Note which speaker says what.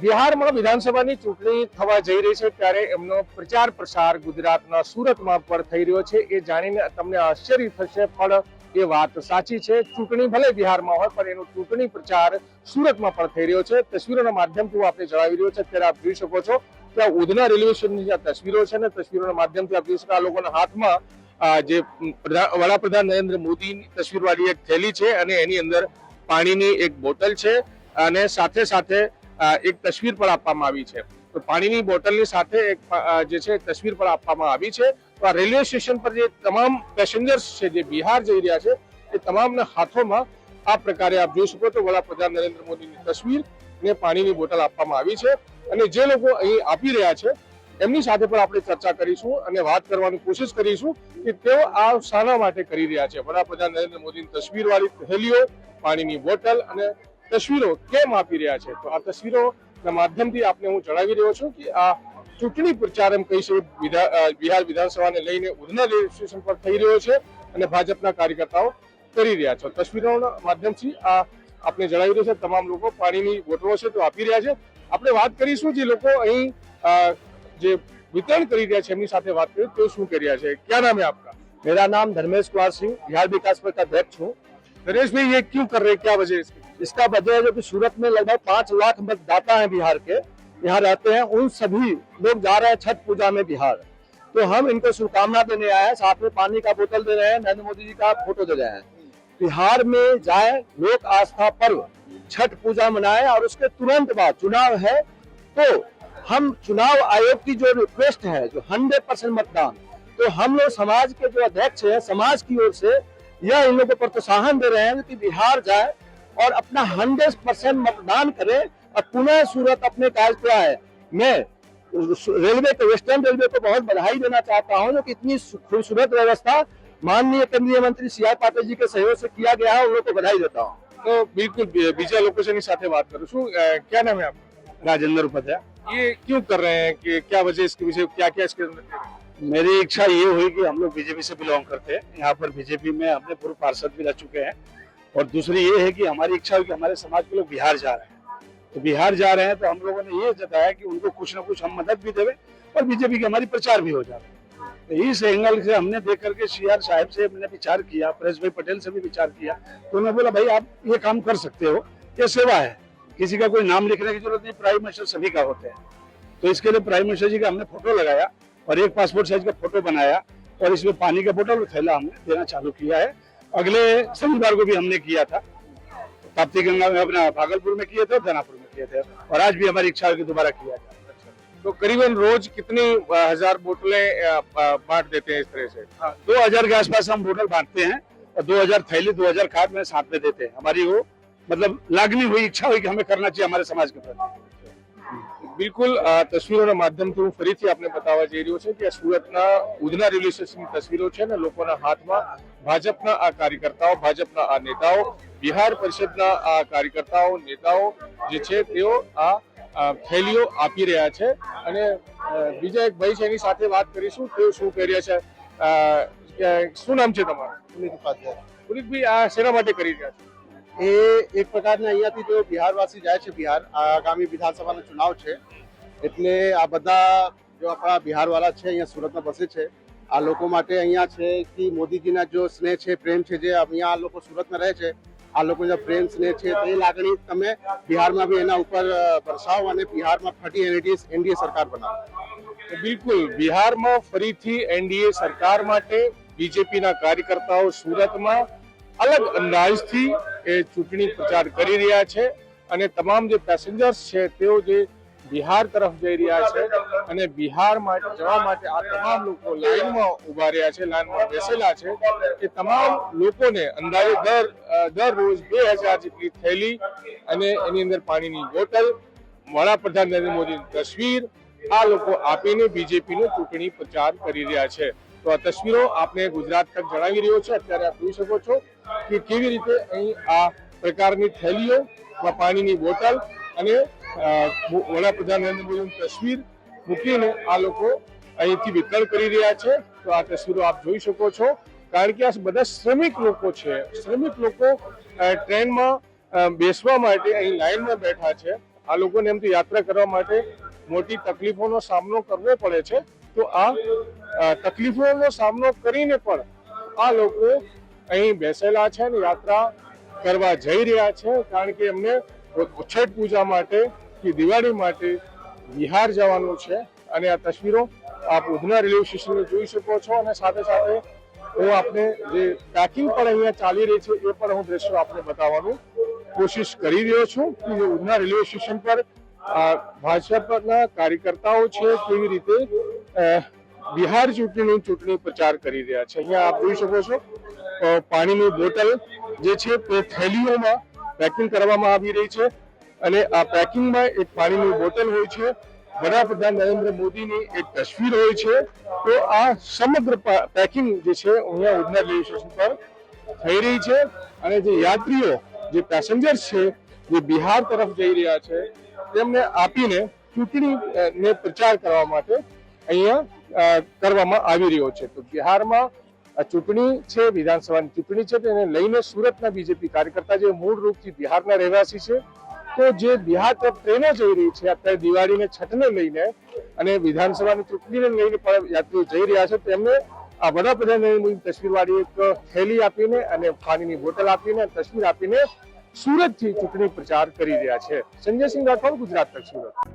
Speaker 1: બિહારમાં વિધાનસભાની ચૂંટણી થવા જઈ રહી છે ત્યારે એમનો પ્રચાર પ્રસાર ગુજરાતના સુરતમાં પર થઈ રહ્યો છે એ જાણીને તમને આશ્ચર્ય થશે, પણ એ વાત સાચી છે। ચૂંટણી ભલે બિહારમાં હોય પણ એનો ચૂંટણી પ્રચાર સુરતમાં પણ થઈ રહ્યો છે। તસવીરોના માધ્યમથી હું આપને જણાવી રહ્યો છું। અત્યારે આપ જોઈ શકો છો કે આ ઉધના રેલવે સ્ટેશનની જે તસવીરો છે ને, તસવીરોના માધ્યમથી આપ જોઈ શકો આ લોકોના હાથમાં જે વડાપ્રધાન નરેન્દ્ર મોદીની તસવીરવાળી એક થેલી છે અને એની અંદર પાણીની એક બોટલ છે અને સાથે સાથે એક તસવીર પણ આપવામાં આવી છે। તો પાણીની બોટલની સાથે એક જે છે તસવીર પણ આપવામાં આવી છે। તો આ રેલવે સ્ટેશન પર જે તમામ પેસેન્જર્સ છે જે બિહાર જઈ રહ્યા છે એ તમામના હાથોમાં આ પ્રકારે આપ જોઈ શકો તો વડાપ્રધાન નરેન્દ્ર મોદીની તસવીર ને પાણીની બોટલ આપવામાં આવી છે। અને જે લોકો અહીં આપી રહ્યા છે એમની સાથે પણ આપણે ચર્ચા કરીશું અને વાત કરવાની કોશિશ કરીશું કે તેઓ આ શાના માટે કરી રહ્યા છે। વડાપ્રધાન નરેન્દ્ર મોદીની તસવીરવાળી થેલીઓ, પાણીની બોટલ અને તસવીરો કેમ આપી રહ્યા છે। તો આ તસવીરોના માધ્યમથી આપને હું જણાવી રહ્યો છું કે આ ચૂંટણી પ્રચાર એમ કહી છે બિહાર વિધાનસભાને લઈને ઉધના રેલવે સ્ટેશન પર થઈ રહ્યો છે અને ભાજપના કાર્યકર્તાઓ કરી રહ્યા છે। તસવીરોના માધ્યમથી આ આપને જણાવી રહ્યો છે તમામ લોકો પાણીની બોટલો છે તો આપી રહ્યા છે। આપણે વાત કરીશું જે લોકો અહીં જે વિતરણ કરી રહ્યા છે એમની સાથે વાત કરીએ તો શું કરી રહ્યા છે। क्या नाम है आपका?
Speaker 2: मेरा नाम धर्मेश कुमार सिंह, बिहार विकास मंच का अध्यक्ष हूँ।
Speaker 1: नरेश भाई, ये क्यों कर रहे हैं, क्या वजह है इसकी?
Speaker 2: इसका वजह है जो कि सूरत में लगभग 5 लाख मतदाता हैं बिहार के, यहाँ रहते हैं, उन सभी लोग जा रहे हैं छठ पूजा में बिहार। तो हम इनको शुभकामना देने आए हैं, साथ में पानी का बोतल दे रहे हैं, नरेंद्र मोदी जी का फोटो दे रहे हैं। बिहार में जाए, लोक आस्था पर्व छठ पूजा मनाए और उसके तुरंत बाद चुनाव है। तो हम चुनाव आयोग की जो रिक्वेस्ट है, जो 100% मतदान, तो हम लोग समाज के जो अध्यक्ष है, समाज की ओर से यह इन लोगों को प्रोत्साहन दे रहे हैं कि बिहार जाए और अपना 100% मतदान करे और पुनः सूरत अपने कार्य पे आए। मैं रेलवे को, वेस्टर्न रेलवे को बहुत बधाई देना चाहता हूं जो कि इतनी खूबसूरत व्यवस्था माननीय केंद्रीय मंत्री CR पाटिल जी के सहयोग से किया गया है, उन लोगों को बधाई देता हूँ।
Speaker 1: तो बिल्कुल बीजा लोकेशन साथ बात करूँ छू। क्या नाम है आपका?
Speaker 2: राजेंद्र उपाध्याय।
Speaker 1: ये क्यों कर रहे हैं, कि क्या वजह इसके विषय, क्या क्या इसके अंदर?
Speaker 2: मेरी इच्छा ये हुई कि हम लोग बीजेपी से बिलोंग करते हैं, यहाँ पर बीजेपी में अपने पूर्व पार्षद भी रह चुके हैं, और दूसरी ये है कि हमारी इच्छा है कि हमारे समाज के लोग बिहार जा रहे हैं। तो बिहार जा रहे हैं तो हम लोगों ने ये जताया कि उनको कुछ ना कुछ हम मदद भी देवे और बीजेपी की हमारी प्रचार भी हो जाए। तो इस एंगल से हमने देख करके CR साहब से मैंने विचार किया, परेश भाई पटेल से भी विचार किया। तो मैं बोला भाई आप ये काम कर सकते हो, ये सेवा है, किसी का कोई नाम लिखने की जरूरत नहीं, प्राइम मिनिस्टर सभी का होते हैं। तो इसके लिए प्राइम मिनिस्टर जी का हमने फोटो लगाया और एक पासपोर्ट साइज का फोटो बनाया और इसमें पानी का बोतल और थैला हमने देना चालू किया है। अगले शनिवार को भी हमने किया था, ताप्ती गंगा में, अपना भागलपुर में किए थे, दानापुर में किए थे, और आज भी हमारी इच्छा है कि दोबारा किया जाए।
Speaker 1: तो करीबन रोज कितनी हजार बोतलें बांट देते हैं इस तरह से?
Speaker 2: 2000 के आसपास हम बोतल बांटते हैं और 2000 थैली, 2000 खाद में साथ में देते हैं। हमारी वो मतलब लागनी हुई, इच्छा हुई कि हमें करना चाहिए हमारे समाज के प्रति।
Speaker 1: બિલકુલ તસવીરોના માધ્યમથી હું ફરીથી આપને બતાવવા જઈ રહ્યો છું કે સુરતના ઉધના રેલવે સ્ટેશનની તસવીરો છે ને, લોકોના હાથમાં ભાજપના આ કાર્યકર્તાઓ, ભાજપના આ નેતાઓ, બિહાર પરિષદના આ કાર્યકર્તાઓ, નેતાઓ જે છે તેઓ આ થેલીઓ આપી રહ્યા છે। અને બીજા એક ભાઈ છે એની સાથે વાત કરીશું, તેઓ શું કરી રહ્યા છે। શું નામ છે તમારું?
Speaker 2: पुनीत उपाध्याय।
Speaker 1: પુનિતભાઈ, આ શેના માટે કરી રહ્યા છો?
Speaker 2: એ એક પ્રકારના અહીંયાથી જો બિહારવાસી જાય છે બિહાર, આગામી વિધાનસભાના ચુનાવ છે એટલે આ બધા જો આપણા બિહારવાળા છે અહીંયા સુરતમાં બસે છે, આ લોકો માટે અહીંયા છે કે મોદીજીના જો સ્નેહ છે, પ્રેમ છે, જે અહીંયા આ લોકો સુરતમાં રહે છે, આ લોકો જે પ્રેમ સ્નેહ છે તે લાગણી તમે બિહારમાં બી એના ઉપર બરસાવો અને બિહારમાં ફરી NDA સરકાર બનાવો।
Speaker 1: બિલકુલ, બિહારમાં ફરીથી NDA સરકાર માટે બીજેપીના કાર્યકર્તાઓ સુરતમાં અલગ અંદાજથી એ ચૂંટણી પ્રચાર કરી રહ્યા છે અને તમામ જે પેસેન્જર્સ છે તેઓ જે બિહાર તરફ જઈ રહ્યા છે અને બિહાર માટે જવા માટે આ તમામ લોકો લાઈનમાં ઉભા રહ્યા છે, લાઈનમાં બેસેલા છે। એ તમામ લોકોને અંદાજે દરરોજ 2000 જેટલી થેલી અને એની અંદર પાણીની બોટલ, વડાપ્રધાન નરેન્દ્ર મોદીની તસવીર આ લોકો આપીને બીજેપીનો ચૂંટણી પ્રચાર કરી રહ્યા છે। તો આ તસવીરો આપને ગુજરાત તક જણાવી રહ્યો છે। અત્યારે આપ જોઈ શકો છો કે કેવી રીતે અહીં આ પ્રકારની થેલીઓ, પાણીની બોટલ અને વડાપ્રધાન નરેન્દ્ર મોદીની તસવીર મૂકીને આ લોકો અહીંથી વિતરણ કરી રહ્યા છે। તો આ તસવીરો આપ જોઈ શકો છો, કારણ કે આ બધા શ્રમિક લોકો છે। શ્રમિક લોકો ટ્રેનમાં બેસવા માટે અહીં લાઈનમાં બેઠા છે આ લોકોને એમ તો યાત્રા કરવા માટે મોટી તકલીફોનો સામનો કરવો પડે છે, તો આ તકલીફોનો સામનો કરીને પણ આ લોકો અહીં બેસેલા છે અને યાત્રા કરવા જઈ રહ્યા છે, કારણ કે એમને છઠ પૂજા માટે કે દિવાળી માટે બિહાર જવાનું છે. અને આ તસવીરો આપ ઉધના રેલવે સ્ટેશન જોઈ શકો છો અને સાથે સાથે હું આપને જે પેકિંગ પણ અહીંયા ચાલી રહી છે એ પણ હું દ્રશ્યો આપને બતાવવાનું કોશિશ કરી રહ્યો છું કે જે ઉધના રેલવે સ્ટેશન પર ભાજપના કાર્યકર્તાઓ છે કેવી રીતે બિહાર ચૂંટણી પ્રચાર કરી રહ્યા છે. અહીંયા આપ જોઈ શકો છો પાણીની બોટલ જે છે તે થેલીઓમાં પેકિંગ કરવામાં આવી રહી છે અને આ પેકિંગમાં એક પાણીની બોટલ હોય છે, વડાપ્રધાન નરેન્દ્ર મોદીની એક તસવીર હોય છે. તો આ સમગ્ર પેકિંગ જે છે અહીંયા ઉધના રેલવે સ્ટેશન પર થઈ રહી છે અને જે યાત્રીઓ જે પેસેન્જર છે જે બિહાર તરફ જઈ રહ્યા છે તેમને આપીને ચૂંટણીને પ્રચાર કરવા માટે અહીંયા કરવામાં આવી રહ્યો છે. તો બિહારમાં આ ચૂંટણી છે, વિધાનસભાની ચૂંટણી છે, તેને લઈને સુરતના બીજેપી કાર્યકર્તા જે મૂળ રૂપથી બિહારના રહેવાસી છે, તો જે બિહાર તરફ ટ્રેનો જઈ રહી છે અત્યારે દિવાળીને છઠને લઈને અને વિધાનસભાની ચૂંટણીને લઈને પણ યાત્રીઓ જઈ રહ્યા છે, તેમને આ વડાપ્રધાન નરેન્દ્ર મોદીની તસવીરવાળી એક થેલી આપીને અને પાણીની બોટલ આપીને તસવીર આપીને સુરતથી ચૂંટણી પ્રચાર કરી રહ્યા છે. સંજય સિંહ રાઠોડ, ગુજરાત તક, સુરત.